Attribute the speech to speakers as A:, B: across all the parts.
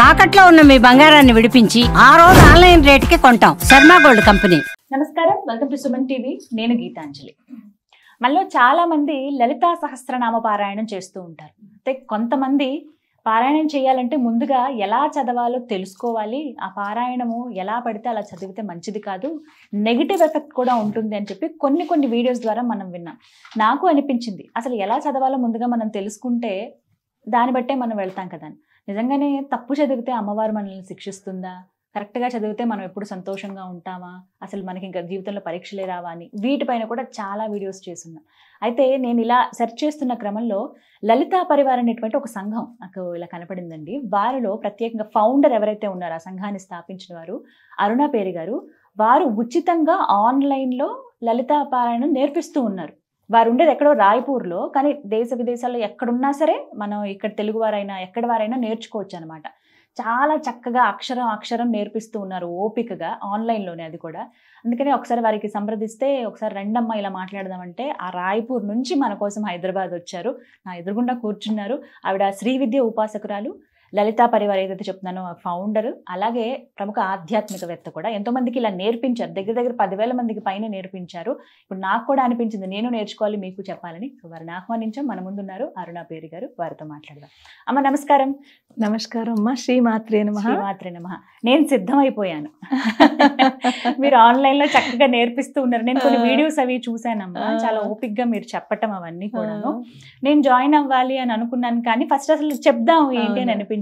A: తాకట్లో ఉన్న మీ బంగారాన్ని విడిపించి ఆ రోజు ఆన్లైన్ రేటుకి కొంటాం. Sharma gold company.
B: నమస్కారం, వెల్కమ్ టు సుమన్ టీవీ. నేను గీతాంజలి. మనలో చాలా మంది లలితా సహస్రనామ పారాయణం చేస్తూ ఉంటారు. అయితే కొంతమంది పారాయణం చేయాలంటే ముందుగా ఎలా చదవాలో తెలుసుకోవాలి. ఆ పారాయణము ఎలా పడితే అలా చదివితే మంచిది కాదు, నెగిటివ్ ఎఫెక్ట్ కూడా ఉంటుంది అని చెప్పి కొన్ని వీడియోస్ ద్వారా మనం విన్నాం. నాకు అనిపించింది అసలు ఎలా చదవాలో ముందుగా మనం తెలుసుకుంటే దాన్ని బట్టే మనం వెళ్తాం కదా. నిజంగానే తప్పు చదివితే అమ్మవారు మనల్ని శిక్షిస్తుందా? కరెక్ట్గా చదివితే మనం ఎప్పుడు సంతోషంగా ఉంటామా? అసలు మనకి ఇంకా జీవితంలో పరీక్షలే రావా అని వీటిపైన కూడా చాలా వీడియోస్ చేస్తున్నాం. అయితే నేను ఇలా సెర్చ్ చేస్తున్న క్రమంలో లలితా పరివార్ అనేటువంటి ఒక సంఘం నాకు ఇలా కనపడిందండి. వారిలో ప్రత్యేకంగా ఫౌండర్ ఎవరైతే ఉన్నారో ఆ సంఘాన్ని స్థాపించిన వారు అరుణ పేరి గారు. వారు ఉచితంగా ఆన్లైన్లో లలితా పారాయణం నేర్పిస్తూ ఉన్నారు. వారు ఉండేది ఎక్కడో రాయ్పూర్లో, కానీ దేశ విదేశాల్లో ఎక్కడున్నా సరే మనం ఇక్కడ తెలుగు వారైనా ఎక్కడి వారైనా నేర్చుకోవచ్చు అనమాట. చాలా చక్కగా అక్షరం నేర్పిస్తూ ఉన్నారు, ఓపికగా, ఆన్లైన్లోనే అది కూడా. అందుకని ఒకసారి వారికి సంప్రదిస్తే ఒకసారి రెండమ్మ ఇలా మాట్లాడదామంటే ఆ రాయ్పూర్ నుంచి మన కోసం హైదరాబాద్ వచ్చారు. నా ఎదురుగుండా కూర్చున్నారు. ఆవిడ శ్రీ విద్య ఉపాసకురాలు, లలితా పరివార్ ఏదైతే చెప్తున్నానో ఫౌండర్, అలాగే ప్రముఖ ఆధ్యాత్మికవేత్త కూడా. ఎంతోమందికి ఇలా నేర్పించారు, దగ్గర 10,000 మందికి పైన నేర్పించారు. ఇప్పుడు నాకు కూడా అనిపించింది నేను నేర్చుకోవాలి, మీకు చెప్పాలని. సో వారిని ఆహ్వానించాం. మన ముందున్నారు అరుణ పేరి గారు. వారితో మాట్లాడదాం. అమ్మ నమస్కారం.
C: నమస్కారం అమ్మా. శ్రీమాత్రే నమః.
B: శ్రీమాత్రే నమః. నేను సిద్ధమైపోయాను. మీరు ఆన్లైన్లో చక్కగా నేర్పిస్తూ ఉన్నారు. నేను కొన్ని వీడియోస్ అవి చూశానమ్మా. చాలా ఓపిక్గా మీరు చెప్పటం అవన్నీ కూడాను. నేను జాయిన్ అవ్వాలి అని అనుకున్నాను, కానీ ఫస్ట్ అసలు చెప్దాం ఏంటి అని అనిపించింది.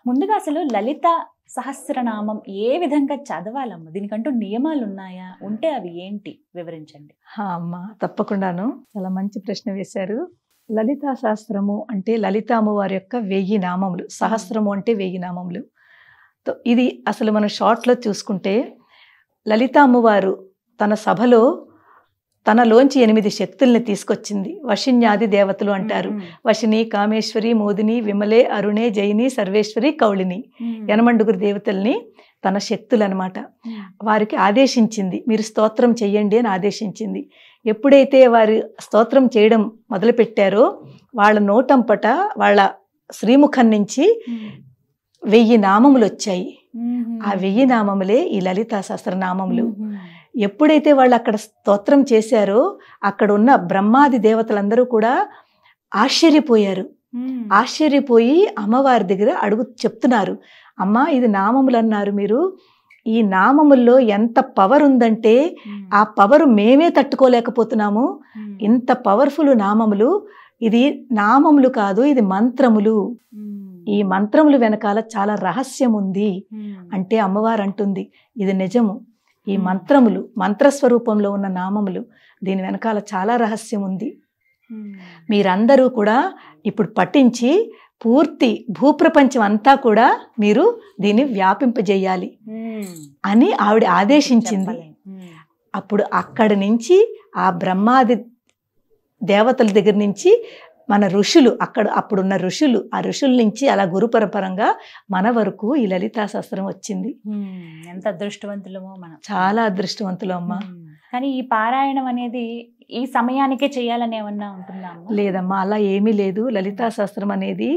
B: ముందుగా అసలు లలిత సహస్రనామం ఏ విధంగా చదవాలమ్మా? దీనికంటూ నియమాలు ఉన్నాయా? ఉంటే అవి ఏంటి వివరించండి.
C: అమ్మా తప్పకుండాను. చాలా మంచి ప్రశ్న వేశారు. లలితా శాస్త్రము అంటే లలిత అమ్మవారి యొక్క 1000 నామములు. సహస్రము అంటే 1000 నామములు. ఇది అసలు మనం షార్ట్లో చూసుకుంటే లలిత అమ్మవారు తన సభలో తనలోంచి 8 శక్తుల్ని తీసుకొచ్చింది. వశిన్యాది దేవతలు అంటారు. వశిని, కామేశ్వరి, మోదిని, విమలే, అరుణే, జయిని, సర్వేశ్వరి, కౌళిని, 8 దేవతల్ని తన శక్తులు అనమాట. వారికి ఆదేశించింది, మీరు స్తోత్రం చెయ్యండి అని ఆదేశించింది. ఎప్పుడైతే వారు స్తోత్రం చేయడం మొదలుపెట్టారో వాళ్ళ నోటంపట వాళ్ళ శ్రీముఖం నుంచి 1000 నామములు వచ్చాయి. ఆ 1000 నామములే ఈ లలితా సహస్రనామములు. ఎప్పుడైతే వాళ్ళు అక్కడ స్తోత్రం చేశారో అక్కడ ఉన్న బ్రహ్మాది దేవతలందరూ కూడా ఆశ్చర్యపోయారు. ఆశ్చర్యపోయి అమ్మవారి దగ్గర చెప్తున్నారు, అమ్మా ఇది నామములు అన్నారు మీరు, ఈ నామముల్లో ఎంత పవర్ ఉందంటే ఆ పవర్ మేమే తట్టుకోలేకపోతున్నాము. ఇంత పవర్ఫుల్ నామములు. ఇది నామములు కాదు, ఇది మంత్రములు. ఈ మంత్రములు వెనకాల చాలా రహస్యం ఉంది అంటే అమ్మవారు అంటుంది ఇది నిజము. ఈ మంత్రములు, మంత్రస్వరూపంలో ఉన్న నామములు, దీని వెనకాల చాలా రహస్యం ఉంది. మీరందరూ కూడా ఇప్పుడు పఠించి పూర్తి భూప్రపంచం అంతా కూడా మీరు దీన్ని వ్యాపింపజేయాలి అని ఆవిడ ఆదేశించింది. అప్పుడు అక్కడి నుంచి ఆ బ్రహ్మాది దేవతల దగ్గర నుంచి మన ఋషులు, అప్పుడున్న ఋషులు, ఆ ఋషుల నుంచి అలా గురు పరంపరంగా మన వరకు ఈ లలితా శాస్త్రం వచ్చింది.
B: ఎంత అదృష్టవంతులమో మనం.
C: చాలా అదృష్టవంతులు అమ్మా.
B: కానీ ఈ పారాయణం అనేది ఈ సమయానికే చేయాలని ఏమన్నా ఉంటుందా?
C: లేదమ్మా, అలా ఏమీ లేదు. లలితా శాస్త్రం అనేది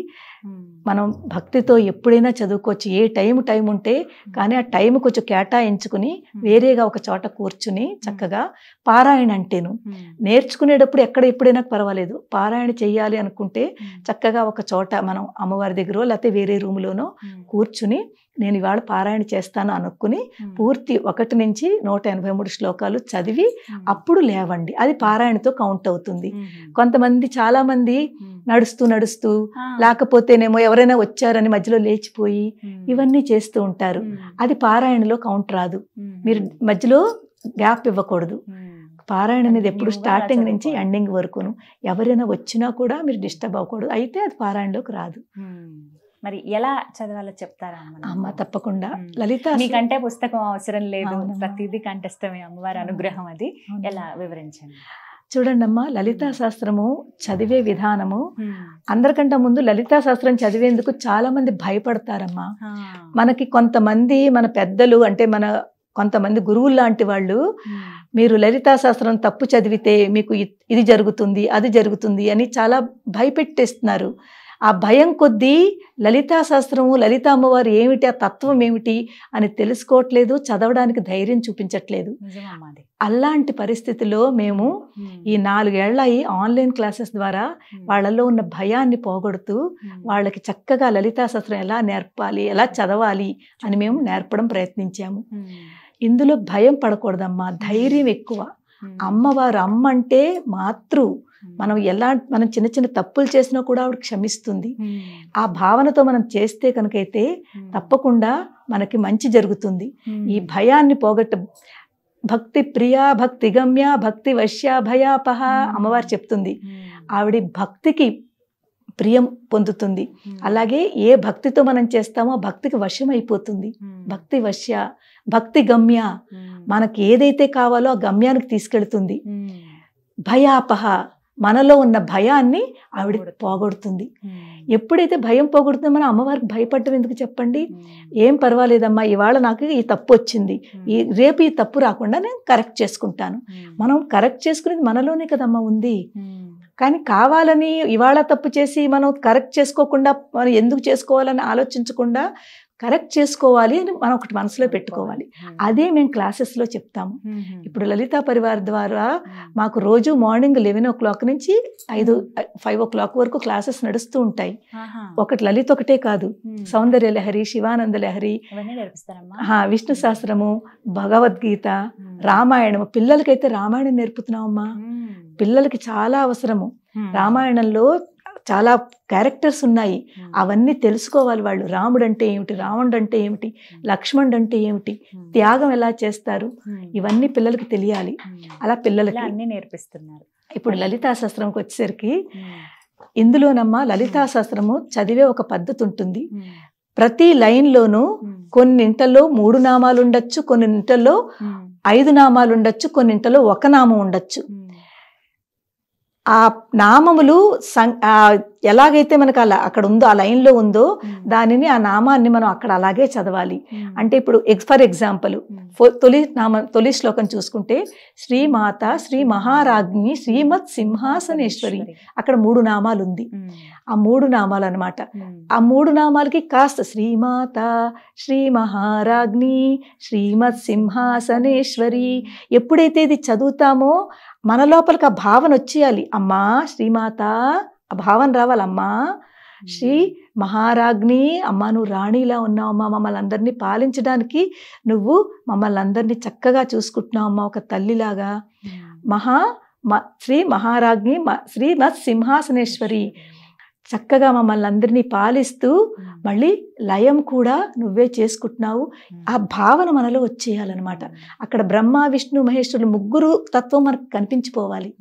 C: మనం భక్తితో ఎప్పుడైనా చదువుకోవచ్చు. ఏ టైం ఉంటే, కానీ ఆ టైం కొంచెం కేటాయించుకుని వేరేగా ఒక చోట కూర్చుని చక్కగా పారాయణ అంటేను నేర్చుకునేటప్పుడు ఎప్పుడైనా పర్వాలేదు. పారాయణ చెయ్యాలి అనుకుంటే చక్కగా ఒక చోట మనం అమ్మవారి దగ్గర లేకపోతే వేరే రూమ్లోనో కూర్చుని నేను ఇవాళ పారాయణ చేస్తాను అనుకుని పూర్తి 1 నుంచి 183 శ్లోకాలు చదివి అప్పుడు లేవండి. అది పారాయణతో కౌంట్ అవుతుంది. కొంతమంది చాలా మంది నడుస్తూ లేకపోతేనేమో ఎవరైనా వచ్చారని మధ్యలో లేచిపోయి ఇవన్నీ చేస్తూ ఉంటారు. అది పారాయణలో కౌంట్ రాదు. మీరు మధ్యలో గ్యాప్ ఇవ్వకూడదు. పారాయణ అనేది ఎప్పుడు స్టార్టింగ్ నుంచి ఎండింగ్ వరకును. ఎవరైనా వచ్చినా కూడా మీరు డిస్టర్బ్ అవ్వకూడదు. అయితే అది పారాయణలోకి రాదు.
B: మరి ఎలా చదవాలో చెప్తారా
C: అమ్మ? తప్పకుండా. లలిత
B: మీకంటే పుస్తకం అవసరం లేదు, ప్రతిదీ కంఠస్థమే, అమ్మవారి అనుగ్రహం. అది ఎలా వివరించండి.
C: చూడండి అమ్మా, లలితా శాస్త్రము చదివే విధానము అందరికంటే ముందు లలితా శాస్త్రం చదివేందుకు చాలా మంది భయపడతారమ్మా. మనకి కొంతమంది మన పెద్దలు అంటే మన కొంతమంది గురువులు లాంటి వాళ్ళు మీరు లలితా శాస్త్రం తప్పు చదివితే మీకు ఇది జరుగుతుంది అది జరుగుతుంది అని చాలా భయపెట్టేస్తున్నారు. ఆ భయం కొద్దీ లలితా శాస్త్రము, లలిత అమ్మవారు ఏమిటి, ఆ తత్వం ఏమిటి అని తెలుసుకోవట్లేదు, చదవడానికి ధైర్యం చూపించట్లేదు. అలాంటి పరిస్థితిలో మేము ఈ 4 ఏళ్ల ఈ ఆన్లైన్ క్లాసెస్ ద్వారా వాళ్ళల్లో ఉన్న భయాన్ని పోగొడుతూ వాళ్ళకి చక్కగా లలితా శాస్త్రం ఎలా నేర్పాలి, ఎలా చదవాలి అని మేము నేర్పడం ప్రయత్నించాము. ఇందులో భయం పడకూడదమ్మా, ధైర్యం ఎక్కువ. అమ్మవారు, అమ్మ అంటే మాతృ. మనం చిన్న చిన్న తప్పులు చేసినా కూడా ఆవిడ క్షమిస్తుంది. ఆ భావనతో మనం చేస్తే కనుకైతే తప్పకుండా మనకి మంచి జరుగుతుంది. ఈ భయాన్ని భక్తి ప్రియా, భక్తి గమ్య, భక్తి వశ్య, భయాపహ అమ్మవారు చెప్తుంది. ఆవిడ భక్తికి ప్రియం పొందుతుంది. అలాగే ఏ భక్తితో మనం చేస్తామో భక్తికి వశం అయిపోతుంది. భక్తి వశ్య, భక్తి గమ్య, మనకి ఏదైతే కావాలో ఆ గమ్యానికి తీసుకెళ్తుంది. భయాపహ, మనలో ఉన్న భయాన్ని ఆవిడ పోగొడుతుంది. ఎప్పుడైతే భయం పోగొడుతుందో మనం అమ్మవారికి భయపడటం ఎందుకు చెప్పండి? ఏం పర్వాలేదమ్మా, ఇవాళ నాకు ఈ తప్పు వచ్చింది, రేపు ఈ తప్పు రాకుండా నేను కరెక్ట్ చేసుకుంటాను. మనం కరెక్ట్ చేసుకునేది మనలోనే కదమ్మా ఉంది. కానీ కావాలని ఇవాళ తప్పు చేసి మనం కరెక్ట్ చేసుకోకుండా, మనం ఎందుకు చేసుకోవాలని ఆలోచించకుండా కరెక్ట్ చేసుకోవాలి అని మనం ఒకటి మనసులో పెట్టుకోవాలి. అదే మేము క్లాసెస్లో చెప్తాము. ఇప్పుడు లలితా పరివార్ ద్వారా మాకు రోజు మార్నింగ్ 11 o'clock నుంచి 5 o'clock వరకు క్లాసెస్ నడుస్తూ ఉంటాయి. ఒకటి లలిత ఒకటే కాదు, సౌందర్య లహరి, శివానంద లహరి, విష్ణు సహస్రము, భగవద్గీత, రామాయణము. పిల్లలకైతే రామాయణం నేర్పుతున్నామమ్మా. పిల్లలకి చాలా అవసరము. రామాయణంలో చాలా క్యారెక్టర్స్ ఉన్నాయి, అవన్నీ తెలుసుకోవాలి వాళ్ళు. రాముడు అంటే ఏమిటి, రావణుడు అంటే ఏమిటి, లక్ష్మణుడు అంటే ఏమిటి, త్యాగం ఎలా చేస్తారు, ఇవన్నీ పిల్లలకి తెలియాలి. అలా పిల్లలకి అన్ని నేర్పిస్తున్నారు. ఇప్పుడు లలితా శాస్త్రంకి వచ్చేసరికి ఇందులోనమ్మా లలితా శాస్త్రము చదివే ఒక పద్ధతి ఉంటుంది. ప్రతి లైన్లోనూ కొన్నింటలో 3 నామాలు ఉండొచ్చు, కొన్నింటలో 5 నామాలు ఉండొచ్చు, కొన్నింటలో 1 నామం ఉండొచ్చు. ఆ నామములు ఎలాగైతే మనకు అక్కడ ఉందో, ఆ లైన్లో ఉందో దానిని, ఆ నామాన్ని మనం అక్కడ అలాగే చదవాలి. అంటే ఇప్పుడు ఫర్ ఎగ్జాంపుల్ తొలి శ్లోకం చూసుకుంటే శ్రీమాత శ్రీ మహారాజ్ఞి శ్రీమత్ సింహాసనేశ్వరి, అక్కడ 3 నామాలు ఉంది. ఆ 3 నామాలు అనమాట. ఆ 3 నామాలకి కాస్త శ్రీమాత శ్రీ మహారాజ్ఞి శ్రీమత్ సింహాసనేశ్వరి, ఎప్పుడైతే ఇది చదువుతామో మన లోపలికి ఆ భావన వచ్చేయాలి. అమ్మా శ్రీమాత, ఆ భావన రావాలమ్మా. శ్రీ మహారాజ్ఞి, అమ్మ నువ్వు రాణిలా ఉన్నావమ్మా, మమ్మల్ని అందరినీ పాలించడానికి నువ్వు మమ్మల్ని అందరినీ చక్కగా చూసుకుంటున్నావమ్మా, ఒక తల్లిలాగా. శ్రీ మహారాజ్ఞి శ్రీమత్ సింహాసనేశ్వరి, చక్కగా మమ్మల్ని అందరినీ పాలిస్తూ మళ్ళీ లయం కూడా నువ్వే చేసుకుంటున్నావు. ఆ భావన మనలో వచ్చేయాలన్నమాట. అక్కడ బ్రహ్మ విష్ణు మహేశ్వరులు 3 తత్వం మనకు కనిపించిపోవాలి.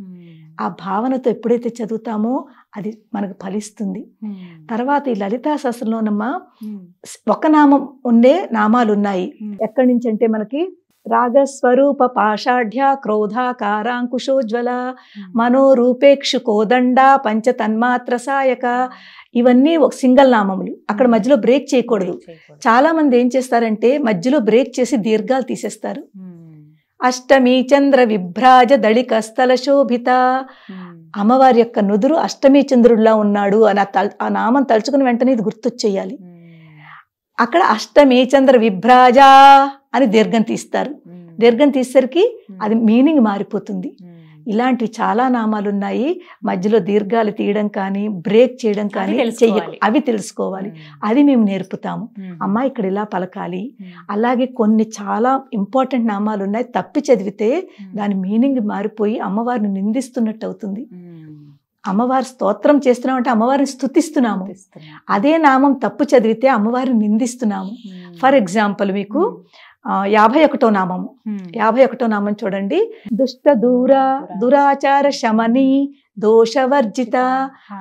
C: ఆ భావనతో ఎప్పుడైతే చదువుతామో అది మనకు ఫలిస్తుంది. తర్వాత ఈ లలితా శాస్త్రంలోనమ్మా 1 నామం ఉండే నామాలు ఉన్నాయి. ఎక్కడి నుంచి అంటే మనకి రాగస్వరూప పాషాఢ్య క్రోధాకారాంకుశోజ్వల మనోరూపేక్షు కోదండ పంచతన్మాత్ర సాయక, ఇవన్నీ ఒక సింగిల్ నామములు. అక్కడ మధ్యలో బ్రేక్ చేయకూడదు. చాలా మంది ఏం చేస్తారంటే మధ్యలో బ్రేక్ చేసి దీర్ఘాలు తీసేస్తారు. అష్టమి చంద్ర విభ్రాజ దళిక స్థల శోభిత, అమ్మవారి యొక్క నుదురు అష్టమి చంద్రుడిలా ఉన్నాడు అని ఆ నామం తలుచుకుని వెంటనే ఇది గుర్తొచ్చేయాలి. అక్కడ అష్టమి చంద్ర విభ్రాజ అని దీర్ఘం తీస్తారు. దీర్ఘం తీసేసరికి అది మీనింగ్ మారిపోతుంది. ఇలాంటివి చాలా నామాలు ఉన్నాయి. మధ్యలో దీర్ఘాలు తీయడం కానీ బ్రేక్ చేయడం కానీ అవి తెలుసుకోవాలి. అది మేము నేర్పుతాము. అమ్మా ఇక్కడ ఇలా పలకాలి. అలాగే కొన్ని చాలా ఇంపార్టెంట్ నామాలు ఉన్నాయి, తప్పి చదివితే దాని మీనింగ్ మారిపోయి అమ్మవారిని నిందిస్తున్నట్టు అవుతుంది. అమ్మవారి స్తోత్రం చేస్తున్నాం అంటే అమ్మవారిని స్తుతిస్తున్నాము. అదే నామం తప్పు చదివితే అమ్మవారిని నిందిస్తున్నాము. ఫర్ ఎగ్జాంపుల్ మీకు 51వ నామము. 51వ నామం చూడండి. దుష్ట దూర దురాచార శమని దోషవర్జిత,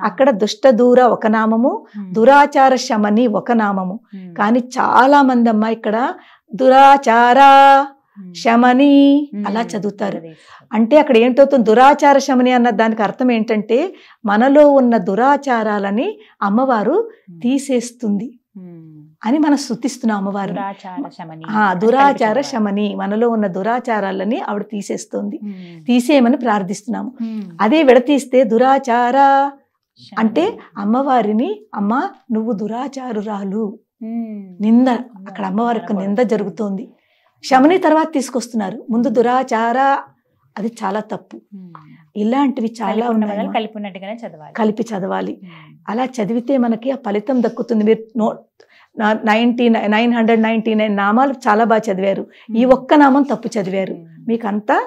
C: అక్కడ దుష్ట దూర 1 నామము, దురాచార శమని 1 నామము. కానీ చాలా మంది అమ్మా ఇక్కడ దురాచార శమని అలా చదువుతారు. అంటే అక్కడ ఏంటవుతుంది, దురాచార శమని అన్న దానికి అర్థం ఏంటంటే మనలో ఉన్న దురాచారాలని అమ్మవారు తీసేస్తుంది అని మనం స్తుతిస్తున్నాం అమ్మవారు. దురాచార శమని, మనలో ఉన్న దురాచారాలని ఆవిడ తీసేస్తుంది, తీసేయమని ప్రార్థిస్తున్నాము. అదే విడతీస్తే దురాచార అంటే అమ్మవారిని అమ్మ నువ్వు దురాచారురాలు నింద, అక్కడ అమ్మవారికి నింద జరుగుతోంది. శమని తర్వాత తీసుకొస్తున్నారు, ముందు దురాచార, అది చాలా తప్పు. ఇలాంటివి చాలా ఉన్నాయి, కలిపి చదవాలి. అలా చదివితే మనకి ఆ ఫలితం దక్కుతుంది. మీరు 999 నామాలు చాలా బాగా చదివారు, ఈ ఒక్క నామం తప్పు చదివారు, మీకు అంతా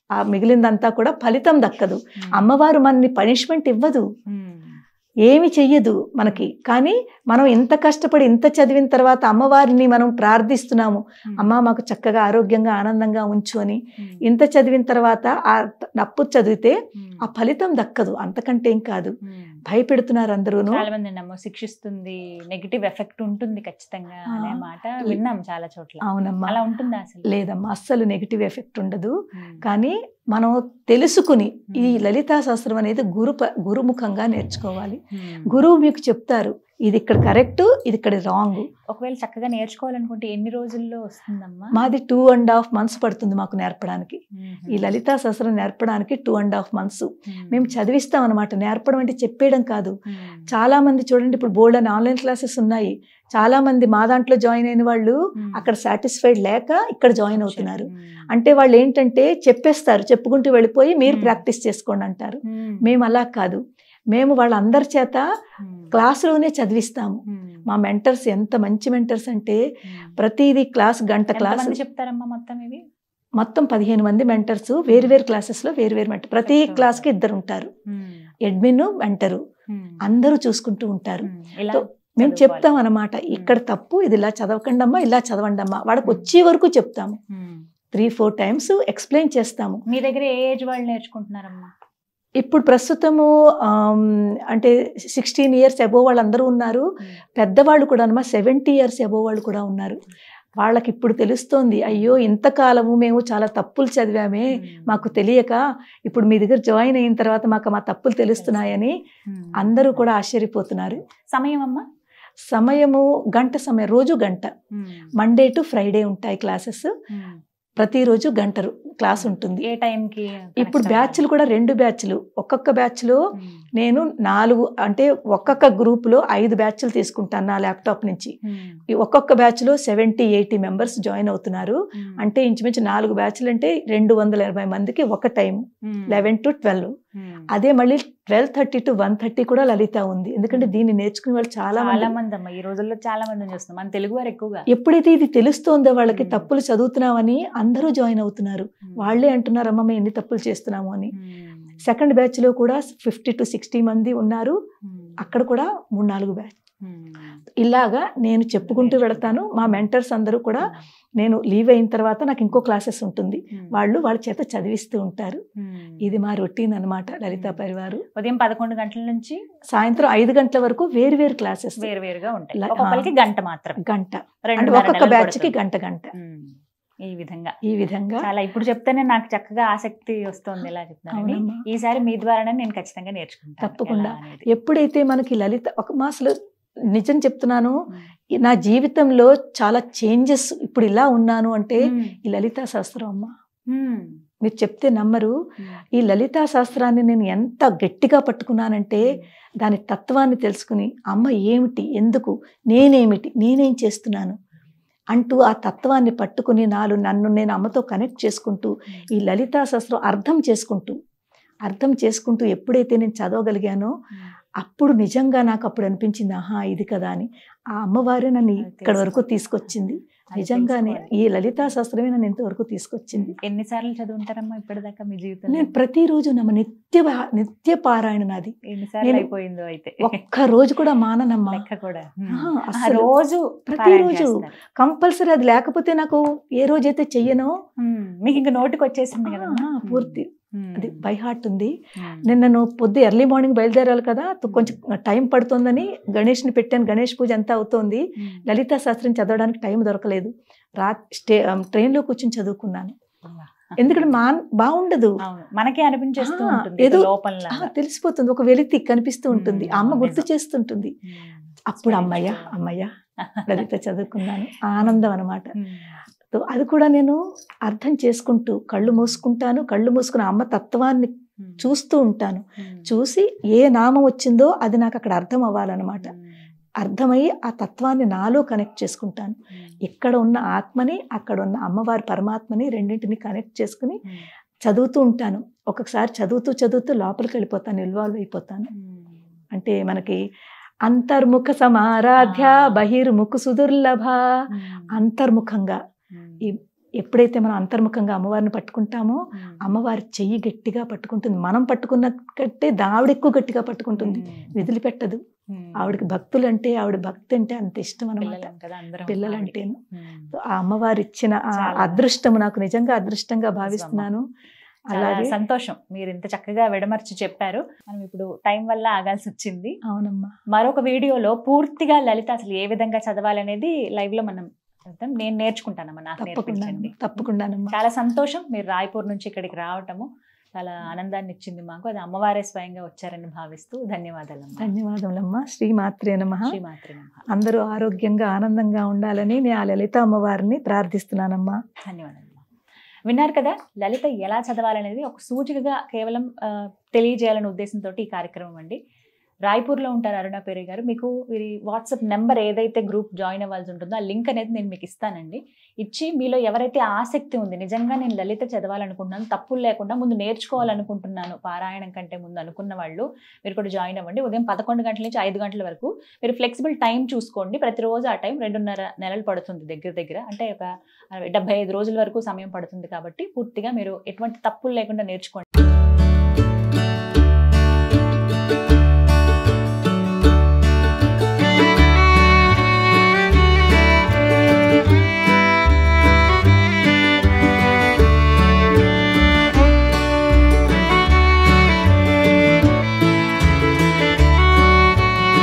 C: ఆ మిగిలిందంతా కూడా ఫలితం దక్కదు. అమ్మవారు మనని పనిష్మెంట్ ఇవ్వదు, ఏమి చెయ్యదు మనకి. కానీ మనం ఇంత కష్టపడి ఇంత చదివిన తర్వాత అమ్మవారిని మనం ప్రార్థిస్తున్నాము, అమ్మ మాకు చక్కగా ఆరోగ్యంగా ఆనందంగా ఉంచు అని. ఇంత చదివిన తర్వాత ఆ తప్పు చదివితే ఆ ఫలితం దక్కదు, అంతకంటే ఏం కాదు. భయపెడుతున్నారు అందరూ.
B: చాలా మంది శిక్షిస్తుంది, నెగిటివ్ ఎఫెక్ట్ ఉంటుంది ఖచ్చితంగా అనే మాట విన్నాం చాలా చోట్ల.
C: అవునమ్మా,
B: అలా ఉంటుందా? అసలు
C: లేదమ్మా, అస్సలు నెగిటివ్ ఎఫెక్ట్ ఉండదు. కానీ మనం తెలుసుకుని ఈ లలితా శాస్త్రం అనేది గురుముఖంగా నేర్చుకోవాలి. గురువు మీకు చెప్తారు ఇది ఇక్కడ కరెక్ట్, ఇది ఇక్కడ రాంగ్.
B: ఒకవేళ చక్కగా నేర్చుకోవాలనుకుంటే ఎన్ని రోజుల్లో వస్తుందమ్మా?
C: మాది 2.5 months పడుతుంది మాకు నేర్పడానికి. ఈ లలితా శాస్త్రం నేర్పడానికి 2.5 months మేము చదివిస్తాం అనమాట. నేర్పడం అంటే చెప్పేయడం కాదు. చాలా మంది చూడండి, ఇప్పుడు బోల్డ్ అని ఆన్లైన్ క్లాసెస్ ఉన్నాయి. చాలా మంది మా దాంట్లో జాయిన్ అయిన వాళ్ళు అక్కడ సాటిస్ఫైడ్ లేక ఇక్కడ జాయిన్ అవుతున్నారు. అంటే వాళ్ళు ఏంటంటే చెప్పేస్తారు, చెప్పుకుంటూ వెళ్ళిపోయి మీరు ప్రాక్టీస్ చేసుకోండి అంటారు. మేము అలా కాదు, మేము వాళ్ళందరి చేత క్లాసులోనే చదివిస్తాము. మా మెంటర్స్ ఎంత మంచి మెంటర్స్ అంటే ప్రతిదీ క్లాస్ గంట క్లాస్
B: చెప్తారమ్మా.
C: మొత్తం 15 మంది మెంటర్స్, వేరు క్లాసెస్ లో వేరు మెంటర్. ప్రతి క్లాస్ కి 2 ఉంటారు, అడ్మిన్ మెంటరు, అందరూ చూసుకుంటూ ఉంటారు. మేము చెప్తాం అన్నమాట, ఇక్కడ తప్పు, ఇది ఇలా చదవకండి అమ్మా, ఇలా చదవండి అమ్మా. వాడికి వచ్చే వరకు చెప్తాము, 3-4 times ఎక్స్ప్లెయిన్ చేస్తాము.
B: మీ దగ్గర ఏ ఏజ్ వాళ్ళు నేర్చుకుంటున్నారమ్మా?
C: ఇప్పుడు ప్రస్తుతము అంటే 16 years అబోవ్ వాళ్ళందరూ ఉన్నారు. పెద్దవాళ్ళు కూడా అమ్మా 70 years అబోవ్ వాళ్ళు కూడా ఉన్నారు. వాళ్ళకి ఇప్పుడు తెలుస్తోంది, అయ్యో ఇంతకాలము మేము చాలా తప్పులు చదివామే, మాకు తెలియక ఇప్పుడు మీ దగ్గర జాయిన్ అయిన తర్వాత మాకు మా తప్పులు తెలుస్తున్నాయని అందరూ కూడా ఆశ్చర్యపోతున్నారు.
B: సమయం అమ్మా?
C: సమయము గంట సమయం, రోజు గంట. మండే టు ఫ్రైడే ఉంటాయి క్లాసెస్. ప్రతిరోజు గంట క్లాస్ ఉంటుంది.
B: ఏ టైంకి?
C: ఇప్పుడు బ్యాచ్లు కూడా 2 బ్యాచ్లు. ఒక్కొక్క బ్యాచ్లో నేను 4 అంటే ఒక్కొక్క గ్రూప్లో 5 బ్యాచ్లు తీసుకుంటాను నా ల్యాప్టాప్ నుంచి. ఒక్కొక్క బ్యాచ్లో 70-80 members జాయిన్ అవుతున్నారు. అంటే ఇంచుమించు 4 బ్యాచ్లు అంటే 280 మందికి ఒక టైం, 11 to 12. అదే మళ్ళీ 12:30 to 1:30 కూడా లలిత ఉంది. ఎందుకంటే దీన్ని నేర్చుకునే వాళ్ళు చాలా
B: మంది అమ్మా. ఈ రోజుల్లో చాలా మంది చూస్తున్నాం, మన తెలుగు వారు ఎక్కువగా.
C: ఎప్పుడైతే ఇది తెలుస్తోందో వాళ్ళకి తప్పులు చదువుతున్నామని అందరూ జాయిన్ అవుతున్నారు. వాళ్ళే అంటున్నారు, అమ్మ మేము ఎన్ని తప్పులు చేస్తున్నాము అని. సెకండ్ బ్యాచ్ లో కూడా 50 to 60 మంది ఉన్నారు. అక్కడ కూడా 3-4 బ్యాచ్. ఇలాగా నేను చెప్పుకుంటూ వెళతాను. మా మెంటర్స్ అందరూ కూడా నేను లీవ్ అయిన తర్వాత నాకు ఇంకో క్లాసెస్ ఉంటుంది, వాళ్ళ చేత చదివిస్తూ ఉంటారు. ఇది మా రొటీన్ అన్నమాట లలితా పరివారు.
B: ఉదయం 11 గంటల నుంచి
C: సాయంత్రం 5 గంటల వరకు వేరు క్లాసెస్
B: వేరుగా ఉంటాయి. ఒక్కొక్కరికి గంట మాత్రం,
C: గంట. ఒక్కొక్క బ్యాచ్ కి గంట.
B: ఈ విధంగా చాలా ఇప్పుడు చెప్తేనే నాకు చక్కగా ఆసక్తి వస్తుంది. ఎలా చెప్తాను, ఈసారి మీ ద్వారానే నేను ఖచ్చితంగా నేర్చుకుంటాను.
C: తప్పకుండా. ఎప్పుడైతే మనకి లలిత అసలు నిజం చెప్తున్నాను, నా జీవితంలో చాలా చేంజెస్. ఇప్పుడు ఇలా ఉన్నాను అంటే ఈ లలితా శాస్త్రం అమ్మ. మీరు చెప్తే నమ్మరు. ఈ లలితా శాస్త్రాన్ని నేను ఎంత గట్టిగా పట్టుకున్నానంటే దాని తత్వాన్ని తెలుసుకుని, అమ్మ ఏమిటి, ఎందుకు, నేనేమిటి, నేనేం చేస్తున్నాను అంటూ ఆ తత్వాన్ని పట్టుకుని నన్ను నేను అమ్మతో కనెక్ట్ చేసుకుంటూ ఈ లలితా శాస్త్రం అర్థం చేసుకుంటూ ఎప్పుడైతే నేను చదవగలిగానో అప్పుడు నిజంగా నాకు అప్పుడు అనిపించింది, ఆహా ఇది కదా అని. ఆ అమ్మవారే నన్ను ఇక్కడ వరకు తీసుకొచ్చింది. నిజంగానే ఈ లలితా శాస్త్రమే నన్ను ఇంతవరకు తీసుకొచ్చింది.
B: ఎన్నిసార్లు చదువుంటారమ్మా ఇప్పటిదాకా మీ జీవితంలో?
C: నేను ప్రతిరోజు నిత్య పారాయణ నాది.
B: అయిపోయిందో అయితే
C: ఒక్క రోజు కూడా మాననమ్మా.
B: రోజు
C: ప్రతిరోజు కంపల్సరీ. అది లేకపోతే నాకు ఏ రోజైతే చెయ్యనో
B: మీకు ఇంకా నోటికి వచ్చేసింది కదా
C: పూర్తి. అది బై హార్ట్ ఉంది. నిన్న పొద్దు ఎర్లీ మార్నింగ్ బయలుదేరాలి కదా, కొంచెం టైం పడుతుందని గణేష్ని పెట్టాను. గణేష్ పూజ అంతా అవుతోంది. లలితా శాస్త్రం చదవడానికి టైం దొరకలేదు. ట్రైన్లో కూర్చొని చదువుకున్నాను. ఎందుకంటే బాగుండదు,
B: మనకే అనిపించేస్తూ
C: ఏదో తెలిసిపోతుంది, ఒక వెలితి కనిపిస్తూ ఉంటుంది, అమ్మ గుర్తు చేస్తుంటుంది. అప్పుడు అమ్మయ్య లలిత చదువుకున్నాను, ఆనందం అన్నమాట. అది కూడా నేను అర్థం చేసుకుంటూ కళ్ళు మూసుకుని అమ్మ తత్వాన్ని చూస్తూ ఉంటాను. చూసి ఏ నామం వచ్చిందో అది నాకు అక్కడ అర్థం అవ్వాలన్నమాట. అర్థమయ్యి ఆ తత్వాన్ని నాలో కనెక్ట్ చేసుకుంటాను. ఇక్కడ ఉన్న ఆత్మని, అక్కడ ఉన్న అమ్మవారి పరమాత్మని రెండింటిని కనెక్ట్ చేసుకుని చదువుతూ ఉంటాను. ఒక్కొక్కసారి చదువుతూ లోపలికి వెళ్ళిపోతాను, ఇన్వాల్వ్ అయిపోతాను. అంటే మనకి అంతర్ముఖ సమారాధ్య బహిర్ముఖ సుదుర్లభ. అంతర్ముఖంగా ఎప్పుడైతే మనం అంతర్ముఖంగా అమ్మవారిని పట్టుకుంటామో అమ్మవారి చెయ్యి గట్టిగా పట్టుకుంటుంది. మనం పట్టుకున్న కంటే ఆవిడ ఎక్కువ గట్టిగా పట్టుకుంటుంది, వదిలిపెట్టదు. ఆవిడకి భక్తులు అంటే, ఆవిడ భక్తి అంటే అంత ఇష్టం అనమాట, పిల్లలంటేను. ఆ అమ్మవారు ఇచ్చిన ఆ అదృష్టము నాకు నిజంగా అదృష్టంగా భావిస్తున్నాను.
B: అలాగే సంతోషం మీరు ఇంత చక్కగా విడమర్చి చెప్పారు. మనం ఇప్పుడు టైం వల్ల ఆగాల్సి వచ్చింది.
C: అవునమ్మా.
B: మరొక వీడియోలో పూర్తిగా లలిత అసలు ఏ విధంగా చదవాలనేది లైవ్ లో మనం నేను నేర్చుకుంటానమ్మా, నాకు నేర్పించండి.
C: తప్పకుండానమ్మా.
B: చాలా సంతోషం మీరు రాయ్పూర్ నుంచి ఇక్కడికి రావటము చాలా ఆనందాన్ని ఇచ్చింది మాకు. అది అమ్మవారే స్వయంగా వచ్చారని భావిస్తూ ధన్యవాదాలమ్మా.
C: ధన్యవాదములమ్మా. శ్రీమాత్రే నమః.
B: శ్రీమాత్రే నమః.
C: అందరూ ఆరోగ్యంగా ఆనందంగా ఉండాలని నేను ఆ లలిత అమ్మవారిని ప్రార్థిస్తున్నానమ్మా.
B: ధన్యవాదాలు. విన్నారు కదా, లలిత ఎలా చదవాలనేది ఒక సూచికగా కేవలం తెలియజేయాలనే ఉద్దేశంతో ఈ కార్యక్రమం అండి. రాయ్పూర్లో ఉంటారు అరుణ పేరే గారు. మీకు వీరి వాట్సాప్ నెంబర్ ఏదైతే గ్రూప్ జాయిన్ అవ్వాల్సి ఉంటుందో ఆ లింక్ అనేది నేను మీకు ఇస్తానండి. ఇచ్చి మీలో ఎవరైతే ఆసక్తి ఉంది, నిజంగా నేను లలిత చదవాలనుకుంటున్నాను, తప్పులు లేకుండా ముందు నేర్చుకోవాలనుకుంటున్నాను పారాయణం కంటే ముందు అనుకున్న వాళ్ళు మీరు కూడా జాయిన్ అవ్వండి. ఉదయం 11 గంటల నుంచి 5 గంటల వరకు మీరు ఫ్లెక్సిబుల్ టైం చూసుకోండి. ప్రతిరోజు ఆ టైం 2.5 నెలలు పడుతుంది దగ్గర. అంటే ఒక 75 రోజుల వరకు సమయం పడుతుంది. కాబట్టి పూర్తిగా మీరు ఎటువంటి తప్పులు లేకుండా నేర్చుకోండి.